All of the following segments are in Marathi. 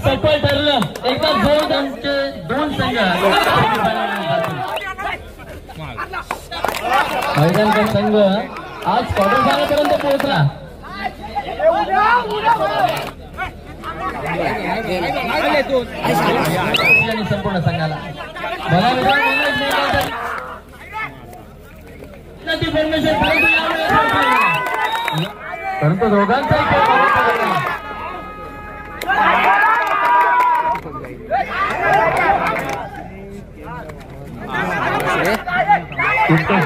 सफल ठरलं. एकदा जोरदारचे दोन संघ मैदानचा संघ आज क्वार्टर फायनल पर्यंत पोहोचला. संपूर्ण संघाला मला परंतु दोघांचाही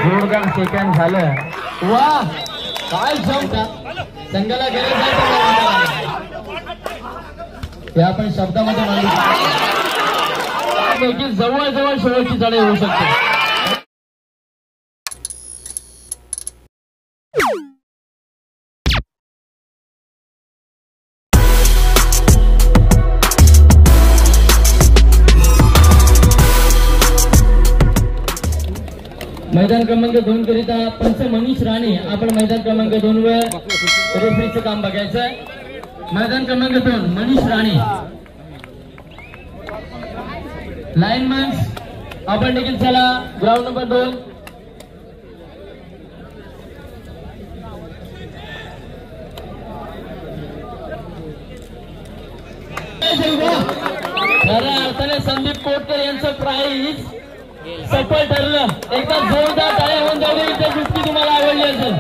जोरदार सेकंड झालं. वा काय क्षमता संघाला गेले ते आपण शब्दामध्ये मांडू. जवळ जवळ शेवटची चढाई होऊ शकते. मैदान क्रमांक 2 करिता पंच मनीष राणे आपण मैदान क्रमांक 2 वर रेफरीचं काम बघायचं. मैदान क्रमांक 2 मनीष राणे लाईनमन्स आपण देखील चला ग्राउंड नंबर 2. खऱ्या अर्थाने संदीप कोटकर यांचं प्राइज सफल ठरलं. एकदा जोरदार टाळ्या होऊन जाऊ दे. इथे कुस्ती तुम्हाला आवडली असेल.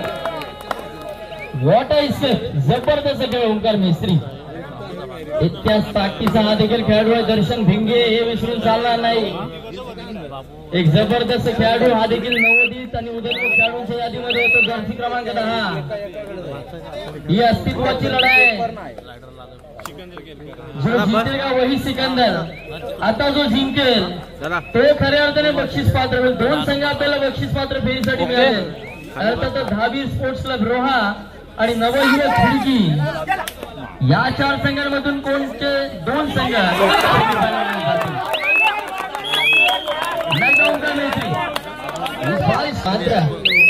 व्हॉट इज जबरदस्त खेळ ओंकार मेस्त्री. इतिहास पाठीचा हा देखील खेळाडू आहे. दर्शन भिंगे हे विसरून चालणार नाही. एक जबरदस्त खेळाडू हा देखील नवोदित आणि उदयपूर खेळाडूंच्या यादीमध्ये येतो. जर्सी क्रमांक 10. ही अस्तित्वाची लढाई आहे. जो जिंकेगा वही सिकंदर. आता जो जिंकेल तो खऱ्या अर्थाने बक्षीस पात्र होईल. 2 संघ आपल्याला बक्षीस पात्र फेरीसाठी मिळाले. अर्थात दहावीर स्पोर्ट्स क्लब रोहा आणि नवहिरस खिडकी या 4 संघांमधून कोणते 2 संघ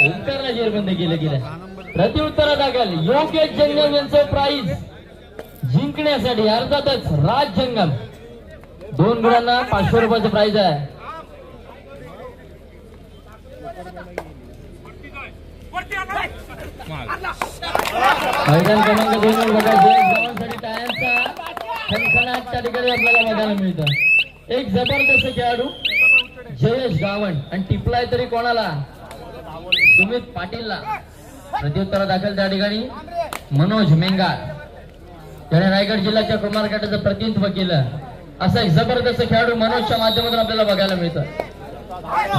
ओंकारला जेरबंद केलं गेलं. प्रत्युत्तरादाखल योगेश जंगम यांचं प्राइज जिंकण्यासाठी अर्थातच राज जंगम 2 गुणांना 500 रुपयाचं प्राइज आहे. मैदान क्रमांक 2 वर बघायसाठी टाळ्यांचा खणखणाट त्या ठिकाणी आपल्याला बघायला मिळतं. एक जबरदस्त खेळाडू जयेश गावण आणि टिपलाय तरी कोणाला सुमित पाटीलला. प्रत्युत्तरादाखल त्या ठिकाणी मनोज मेंगार त्याने रायगड जिल्ह्याच्या कुमार गटाचं प्रतिनिधित्व केलं. असा एक जबरदस्त खेळाडू मनोजच्या माध्यमातून आपल्याला बघायला मिळतं.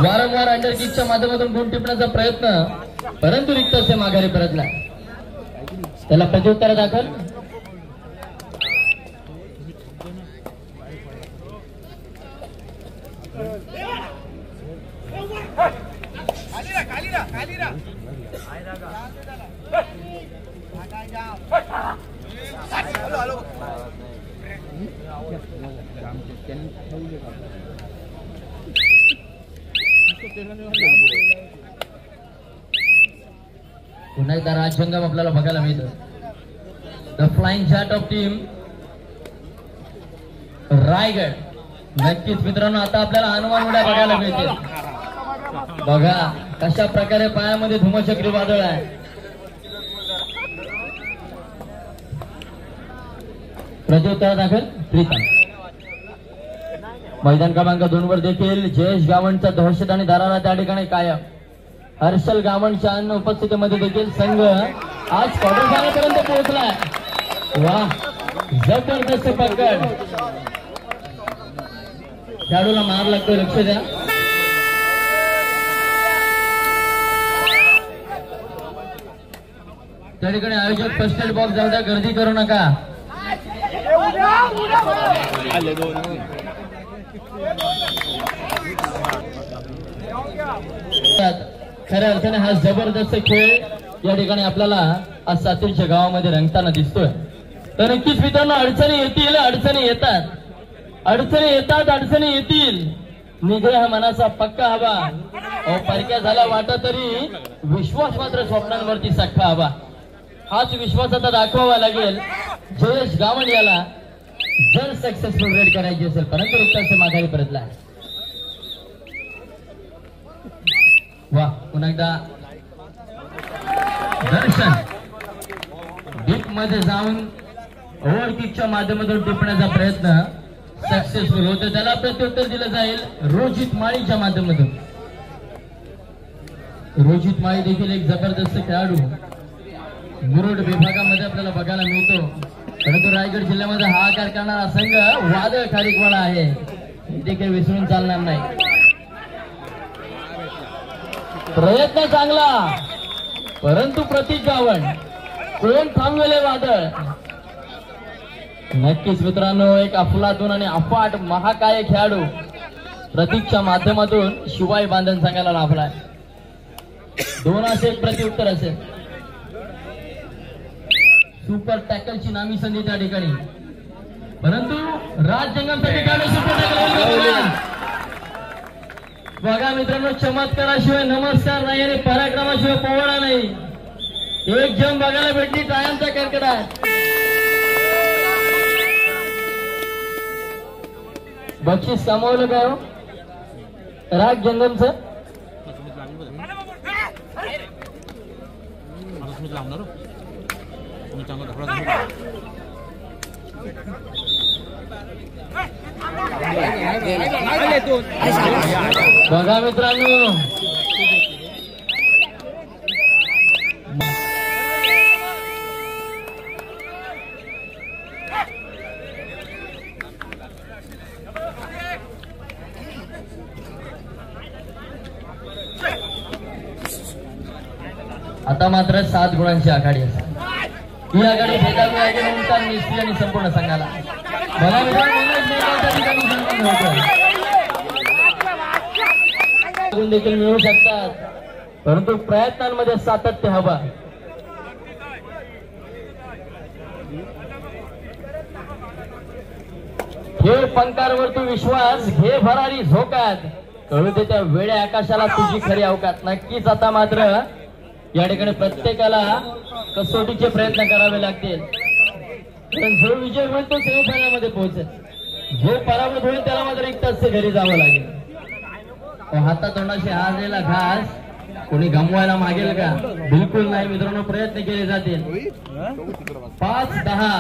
वारंवार अंडर किकच्या माध्यमातून गुण टिपण्याचा प्रयत्न परंतु रिक्त असे माघारी परतला. त्याला प्रत्युत्तरादाखल पुन्हा एकदा राजजंगम आपल्याला बघायला मिळतं. The flying jet of team Raigad. नक्कीच मित्रांनो आता आपल्याला हनुमान उड्या बघायला मिळते. बघा कशा प्रकारे पायामध्ये धुमचक्री वादळ आहे. प्रत्युत्तरादाखल प्रीतम. मैदान क्रमांक 2 वर देखील जयेश गावणचा दहशत आणि दरारा त्या ठिकाणी कायम. हर्षल गावणच्या उपस्थितीमध्ये देखील संघ आज क्वार्टर फायनल पर्यंत पोहोचलाय. वा जबरदस्त पकड. खेळाडूला मार लागतोय. लक्ष द्या. त्या ठिकाणी आयोजक फर्स्ट एड बॉक्स जाऊ द्या. गर्दी करू नका. खऱ्या अर्थाने हा जबरदस्त खेळ या ठिकाणी आपल्याला आज सातेरीच्या गावामध्ये रंगताना दिसतोय. तर नक्कीच मित्रांनो अडचणी येतील. अडचणी येतात. अडचणी येतात. अडचणी येतील. निग्रह मनाचा पक्का हवा. परक्या झाला वाटा तरी विश्वास मात्र स्वप्नांवरती सख्खा हवा. हाच विश्वास आता दाखवावा लागेल जयेश गावण याला. जर सक्सेसफुल रेड करायची असेल, परंतु उत्तर माघारी परतला. वा, पुन्हा एकदा दर्शन डीप मध्ये जाऊन ओव्हरकिकच्या माध्यमातून टिपण्याचा प्रयत्न सक्सेसफुल होतो. त्याला प्रत्युत्तर दिलं जाईल रोजित माळीच्या माध्यमातून. रोजित माळी देखील एक जबरदस्त खेळाडू मुरुड विभागामध्ये आपल्याला बघायला मिळतो. परंतु रायगड जिल्ह्यामध्ये हाहाकार करणारा संघ वादळ खारीकवाडा आहे, देखील विसरून चालणार नाही. प्रयत्न चांगला, परंतु प्रतीक गावण कोण थांबवेले वादळ. नक्कीच मित्रांनो, एक अफलातून आणि अफाट महाकाय खेळाडू प्रतीकच्या माध्यमातून शिवाय बांधण संघाला लाभलाय. 2 असेल प्रत्युत्तर असेल. सुपर टॅकलची नामी संधी त्या ठिकाणी, परंतु राज जंगमसाठी खेळाडू सुपर टॅकल. बघा मित्रांनो, चमत्काराशिवाय नमस्कार नाही आणि पराक्रमाशिवाय पोवाडा नाही. एक जम बघायला भेटली टाळ्यांचा कडकडाट. बक्षीस कमावलं काय हो राग जंगमचं? बघा मित्रांनो, आता मात्र 7 गुणांची आघाडी असेल. ही आघाडी भेदावी आहे म्हणून निश्चित आणि संपूर्ण संघाला. मला देखील मिळू शकतात, परंतु प्रयत्नांमध्ये सातत्य हवा. खेळ पंखांवर तू विश्वास घे भरारी झोकात, कळू दे त्या वेड्या आकाशाला तुझी खरी अवकात. नक्कीच आता मात्र या ठिकाणी प्रत्येकाला कसोटीचे प्रयत्न करावे लागतील. जो विजय होईल तो सेमीफायनलमध्ये पोहोचेल, जो पराभूत होईल त्याला मात्र 1 तास घरी जावं लागेल. हातातोंडाशी हाजलेला घास कोणी गमवायला मागेल का? बिलकुल नाही मित्रांनो, प्रयत्न केले जातील. 5-10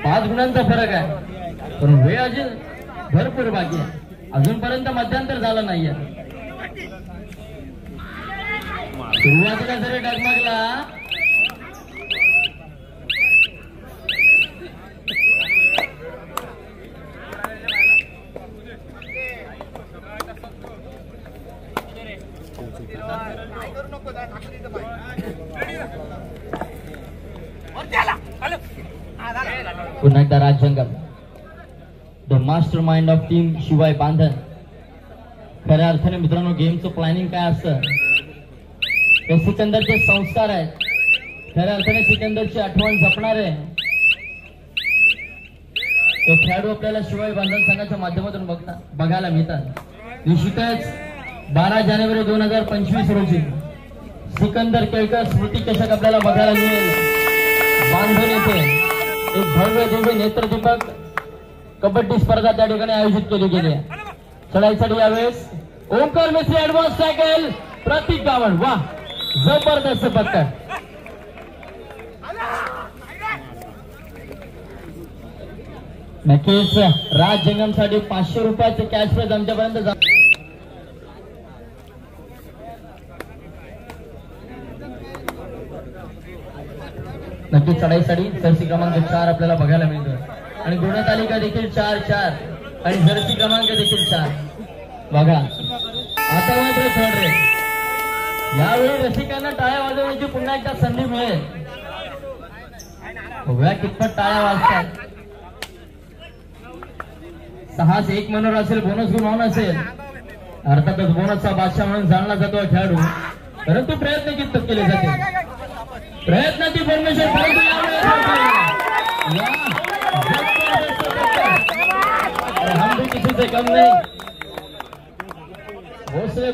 5 गुणांचा फरक आहे, पण वेळ अजून भरपूर बाकी आहे. अजूनपर्यंत मध्यांतर झालं नाहीये. सुरुवातीला जरी डगमगला पुन्हा एकदा राज जंगम, the master mind of team शिवाय बांधण. खऱ्या अर्थाने मित्रांनो, गेमचं प्लॅनिंग काय असतं ते सिकंदरचे संस्कार आहेत. खऱ्या अर्थाने सिकंदरची आठवण जपणारे तो खेळाडू आपल्याला शिवाय बांधण संघाच्या माध्यमातून बघायला मिळतात. निश्चितच 12 जानेवारी 2025 रोजी सिकंदर केळकर स्मृती चषक आपल्याला बघायला मिळेल. बांधण येथे एक भव्य दिव्य नेत्रदीपक कबड्डी स्पर्धा त्या ठिकाणी आयोजित केली गेली आहे. चढाईसाठी यावेळेस ओंकार मिस्त्री ऍडव्हान्स टॅकल प्रतीक गावण. वा, जबरदस्त पत्कर. नक्कीच राज जंगमसाठी 500 रुपयाचे कॅश प्राइज आमच्यापर्यंत जा. नक्कीच चढाईसाठी जर्सी क्रमांक 4 आपल्याला बघायला मिळतो आणि गुणतालिका देखील 4-4 आणि जर्सी क्रमांक देखील 4. बघा आता मात्र थर्ड रेट. यावेळी रसिकांना टाळ्या वाजवण्याची पुन्हा एकदा संधी मिळेल. बघूया कितपत टाळ्या वाजतात. 6-1 मनोर असेल, बोनस गुण ऑन असेल. अर्थातच बोनसचा बादशाह म्हणून जाणला जातो खेळाडू, परंतु प्रयत्न कितपत केले जाते. प्रयत्नाची परमेश्वर, परंतु हम भी किसी से कम नहीं. भोसले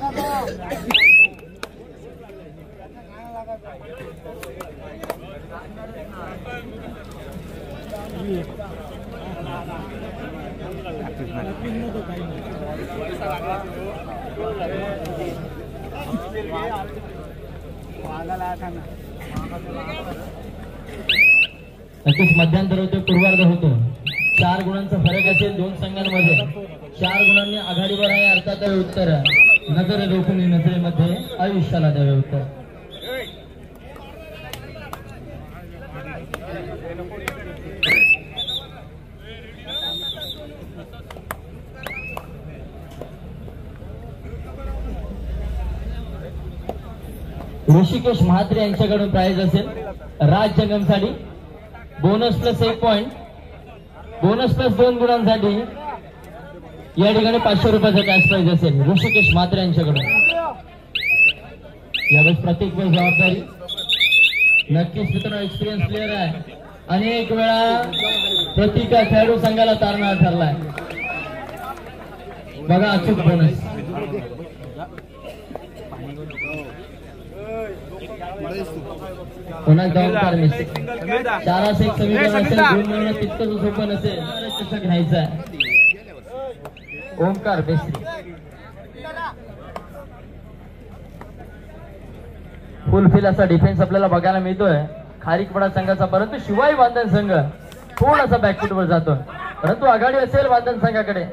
नक्कीच मध्यांतर होते, पूर्वार्ध होतो. 4 गुणांचा फरक असेल दोन संघांमध्ये. 4 गुणांनी आघाडीवर आहे. अर्थात उत्तर नजर रोखून नजरेमध्ये आयुष्याला द्यावे उत्तर. ऋषिकेश म्हात्रे यांच्याकडून प्राइज असेल राज जंगमसाठी. Bonus plus 1 point, bonus plus 2 गुणांसाठी या ठिकाणी 500 रुपयाचा कॅश प्राइज असेल ऋषिकेश म्हात्रे यांच्याकडून. यावेळेस प्रत्येक वेळ जबाबदारी. नक्कीच मित्रांनो एक्सपिरियन्स प्लेअर आहे. अनेक वेळा प्रत्येक खेळाडू संघाला तारणार ठरलाय. बघा अचूक बोनस. पुन्हा ओंकार मेस्त्री. 4-1 समीकरण असेल. 2 मिळवणं तितकंच सोपं नसेल. कसं घ्यायचं आहे ओंकार मेस्त्री. फुलफिल असा डिफेन्स आपल्याला बघायला मिळतोय खारीकपडा संघाचा. परंतु शिवाई बांधन संघ थोडासा बॅकफुटवर जातोय. परंतु आघाडी असेल बांधन संघाकडे.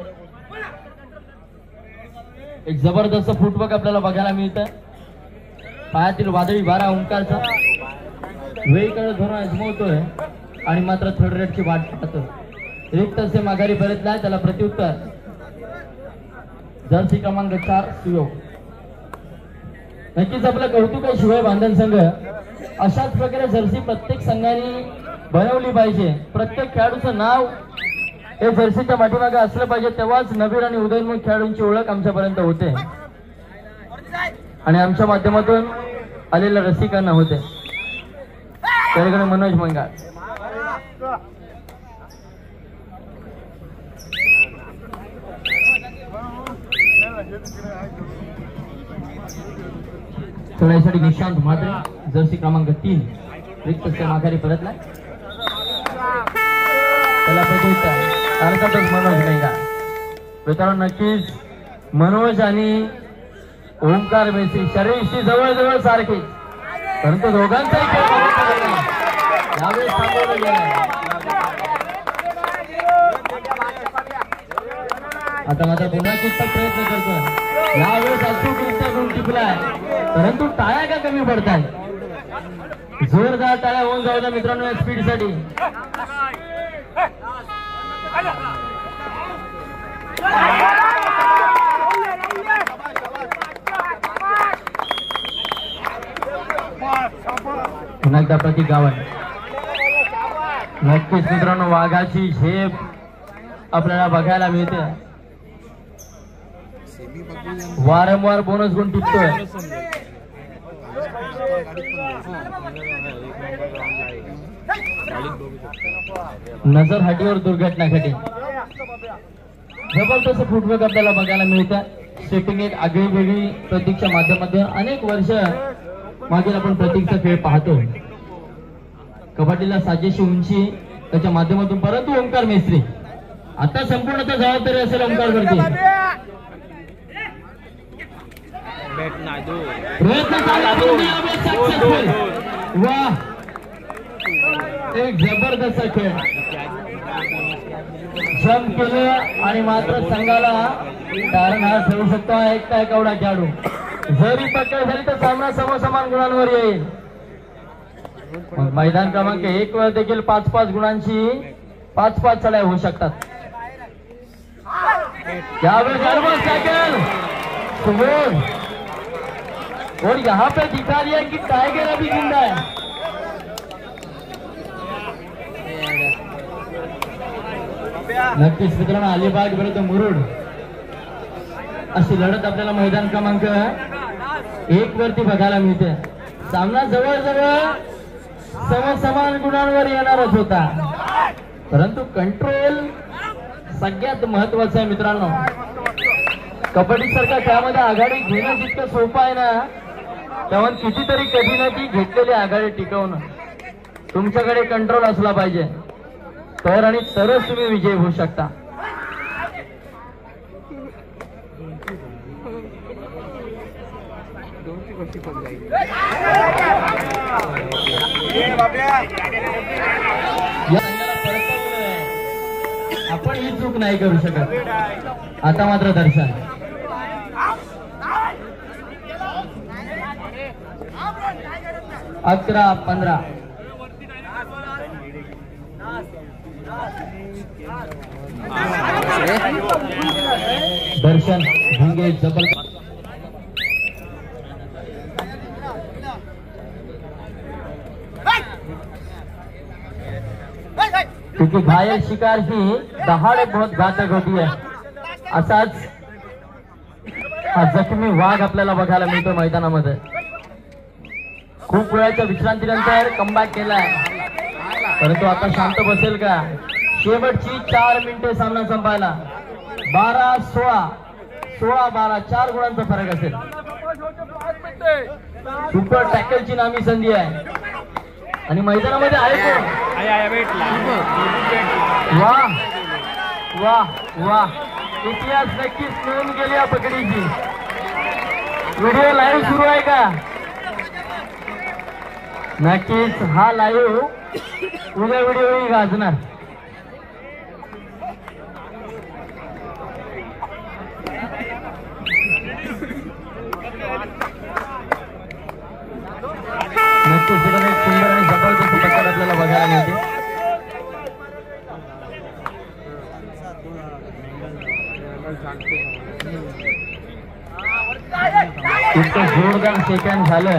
एक जबरदस्त फुटवर्क आपल्याला बघायला मिळतंय. पायातील वादळी वारा ओंकारचा वेळीकडे धरून अजमवतोय आणि मात्र थर्ड रेडची वाट पाहतोय. रिक्त असे माघारी परतलाय. त्याला प्रत्युत्तर जर्सी क्रमांक 4 सुयोग. नक्कीच आपलं कौतुक आहे शिवाय बांधन संघ. अशाच प्रकारे जर्सी प्रत्येक संघाने बनवली पाहिजे. प्रत्येक खेळाडूचं नाव हे जर्सीच्या पाठीमागे असलं पाहिजे. तेव्हाच नवीन आणि उदयोन्मुख खेळाडूंची ओळख आमच्यापर्यंत होते आणि आमच्या माध्यमातून आलेल्या रसिकांना होते. त्याकडे मनोज मंगाळ. सोडण्यासाठी निशांत म्हात्रे जर्सी क्रमांक 3 रिक्त माघारी परतला. त्याला अर्थातच मनोज मंगाळ. मित्रांनो नक्कीच मनोज आणि ओंकार मेस्त्री शरीरशी जवळजवळ सारखे. परंतु दोघांचाही खेळ यावेळेस थांबवलं गेलाय. आता मात्र पुन्हा कितपत प्रयत्न करतोय. यावेळेस अचूकरित्या गुण टिपलाय. परंतु टाळ्या का कमी पडताय. जोरदार टाळ्या होऊन जाऊ द्या मित्रांनो या स्पीड साठी. पुन्हा एकदा प्रतीक गावण. नक्कीच मित्रांनो वाघाची झेप आपल्याला बघायला मिळते. वारंवार बोनस गुण टिपतोय. नजर हटीवर दुर्घटना घडली. जबरदस्त फुटवर्क आपल्याला बघायला मिळतं. स्टेपिंग एक आगळी वेगळी प्रतीकच्या माध्यमातून अनेक वर्ष मागील आपण प्रतीकचा खेळ पाहतो. कबड्डीला साजेशी उंची त्याच्या माध्यमातून. परंतु ओंकार मेस्त्री आता संपूर्णतः जबाबदारी असेल ओंकार वरती. वा एक जबरदस्त खेळ जम केलं आणि मात्र संघाला तारणहार ठेवू शकतो एक काय केवढा खेळाडू. जरी पकड झाली तर सामना समसमान गुणांवर येईल. मैदान क्रमांक 1 वर देखील 5-5 गुणांची 5-5 चढाई होऊ शकतात. यावेळेस ऍडव्हान्स टॅकल और यहाँ पे दिखा दिया कि टाइगर अभी जिंदा है. नक्कीच मित्रांनो अलिबाग विरुद्ध मुरुड अशी लढत आपल्याला मैदान क्रमांक 1 वरती बघायला मिळते. सामना जवळजवळ समसमान गुणांवर येणारच होता. परंतु कंट्रोल सगळ्यात महत्वाचं आहे मित्रांनो. कबड्डी सारख्या खेळामध्ये आघाडी घेणं जितकं सोपं आहे ना तेव्हा कितीतरी कधी ना ती घेतलेली आघाडी टिकवणं. तुमच्याकडे कंट्रोल असला पाहिजे तर आणि तरच तुम्ही विजयी होऊ शकता. आपण ही चूक नाही करू शकत. आता मात्र दर्शन अकरा 15 दर्शन भिंगे जबरदस्त. क्योंकि घायल शिकार ही दहाड़ बहुत घातक होती है. असाच हा जखमी वाघ आपल्याला बघायला मिळतो मैदानामध्ये. खूप वेळाच्या विश्रांतीनंतर कमबॅक केलाय, परंतु आता शांत बसेल का? शेवटची 4 मिनिटे सामना संपायला. 12-16 16-12 4 गुणांचा फरक असेल. सुपर टॅकलची नामी संधी आहे आणि मैदानामध्ये आहे कोण? वाह वाह वाह, इतिहास नक्कीच मिळून गेली या पकडीची. व्हिडिओ लाईव्ह सुरू आहे का? नक्कीच हा लाईव्ह उद्या व्हिडिओही गाजणार. नक्कीच एक सुंदर आणि जबरदस्त प्रकार आपल्याला बघायला मिळते. इतकं जोरदार सेकंड झालं.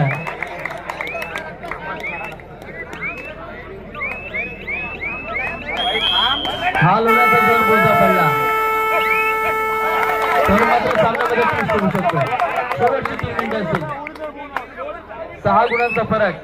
हा लोणाचा जर बोलता पडला तर मात्र सामन्यामध्ये पुश करू शकतो. शेवटची 3 मिनिटं असतील. 6 गुणांचा फरक.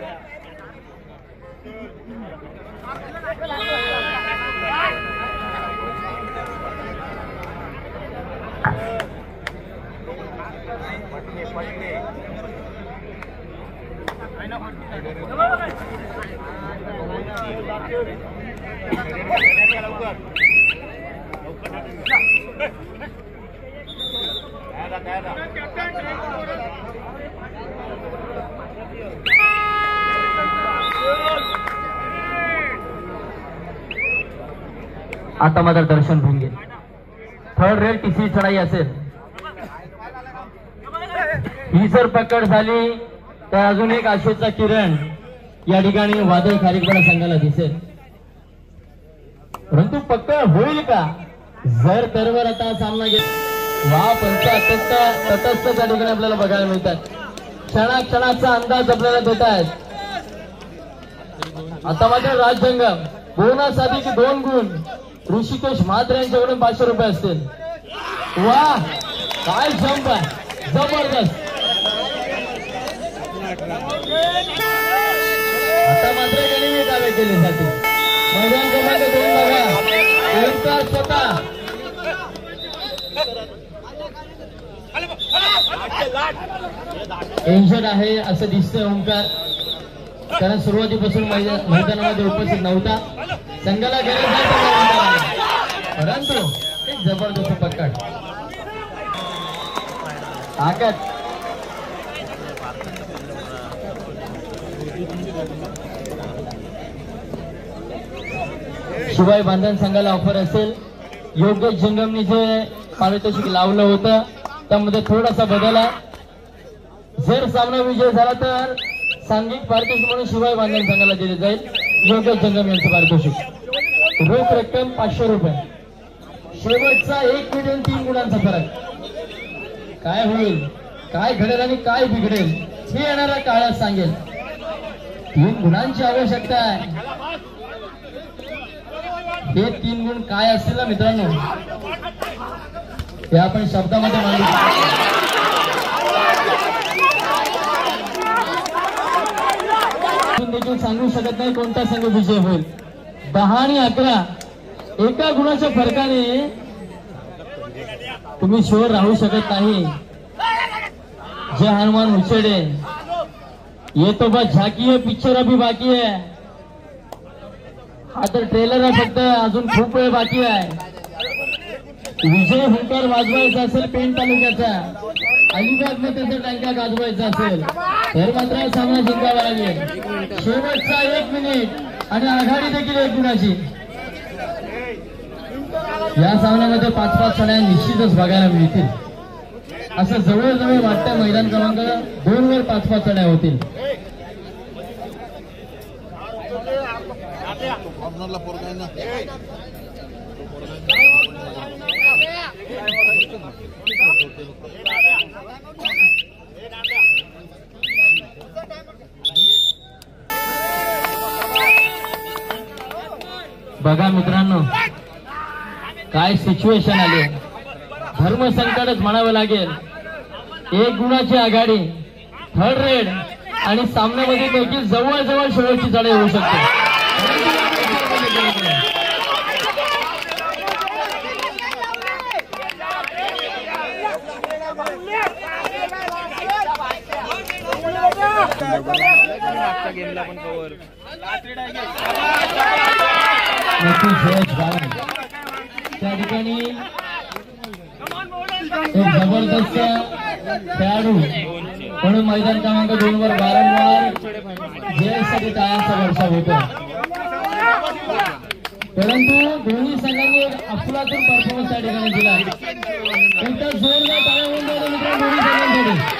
आता मात्र दर्शन भिंगे. थर्ड रेल तिसरी चढाई असेल. ही जर पकड झाली तर अजून एक आशेचा किरण या ठिकाणी वादळ खारीकपणा संघाला दिसेल. परंतु पकड होईल का? जर तरवर आता सामना घेत वा पंच अत्यंत तटस्थ त्या ठिकाणी आपल्याला बघायला मिळतात. क्षणाक्षणाचा अंदाज आपल्याला देत आहेत. आता मात्र राजजंगम बोनस अधिक 2 गुण ऋषिकेश म्हात्रे यांच्याकडून 500 रुपये असतील. वा काय जंप आहे, जबरदस्त. आता मात्र गेली दावे केले जाते. मैदान क्रमांक 2 बघा. ओंकार स्वतः इंजर्ड आहे असं दिसतंय ओंकार, कारण सुरुवातीपासून मैदानामध्ये उपस्थित नव्हता. संघाला गरज आहे परंतु एक जबरदस्त पकड ताकद. शिवाय बांधण संघाला ऑफर असेल. योगेश जंगमनी जे पारितोषिक लावलं होतं त्यामध्ये थोडासा बदल आहे. जर सामना विजय झाला तर सांघिक पारितोषिक म्हणून शिवाय बांधण संघाला दिले जाईल. योगेश जंगम यांचं पारितोषिक रोख रक्कम 500 रुपये. शेवटचा 1 मिनिट आणि 3 गुणांचा फरक. काय होईल, काय घडेल आणि काय बिघडेल हे येणाऱ्या काळात सांगेल. 3 गुणांची आवश्यकता आहे. हे 3 गुण काय असतील ना मित्रांनो, हे आपण शब्दामध्ये मांडू देखील सांगू शकत नाही कोणता संघ विजय होईल. 10 आणि 11 एका गुणाच्या फरकाने तुम्ही शुअर राहू शकत नाही. जय हनुमान उचेडे, ये तो बस झाकी है, पिक्चर अभी बाकी है. हा तर ट्रेलर आहे फक्त, अजून खूप वेळ बाकी आहे. विजय हुंकार वाजवायचा असेल पेण तालुक्याचा अलिबाग मध्ये जर टँका गाजवायचा असेल तर मात्र सामना जिंकावा लागेल. शेवटचा 1 मिनिट आणि आघाडी देखील 1 गुणाची. या सामन्यामध्ये 5-5 सड्या निश्चितच बघायला मिळतील असं जवळजवळ वाटतं. मैदान क्रमांक 2 वर 5-5 सड्या होतील. बघा मित्रांनो काय सिच्युएशन आली. धर्मसंकटच म्हणावं लागेल. 1 गुणाची आघाडी, थर्ड रेड आणि सामन्यामध्ये देखील जवळजवळ शेवटची चढाई होऊ शकते. त्या ठिकाणी एक जबरदस्त खेळाडू म्हणून मैदान क्रमांक 2 वर वारंवार जयसाठी टाळ्यांचा वर्षाव होतो. परंतु दोन्ही संघांनी एक अफलातून परफॉर्मन्स त्या ठिकाणी दिला. एकदा जोरदार टाळ्या होऊन जातो मित्रांनो दोन्ही संघांसाठी.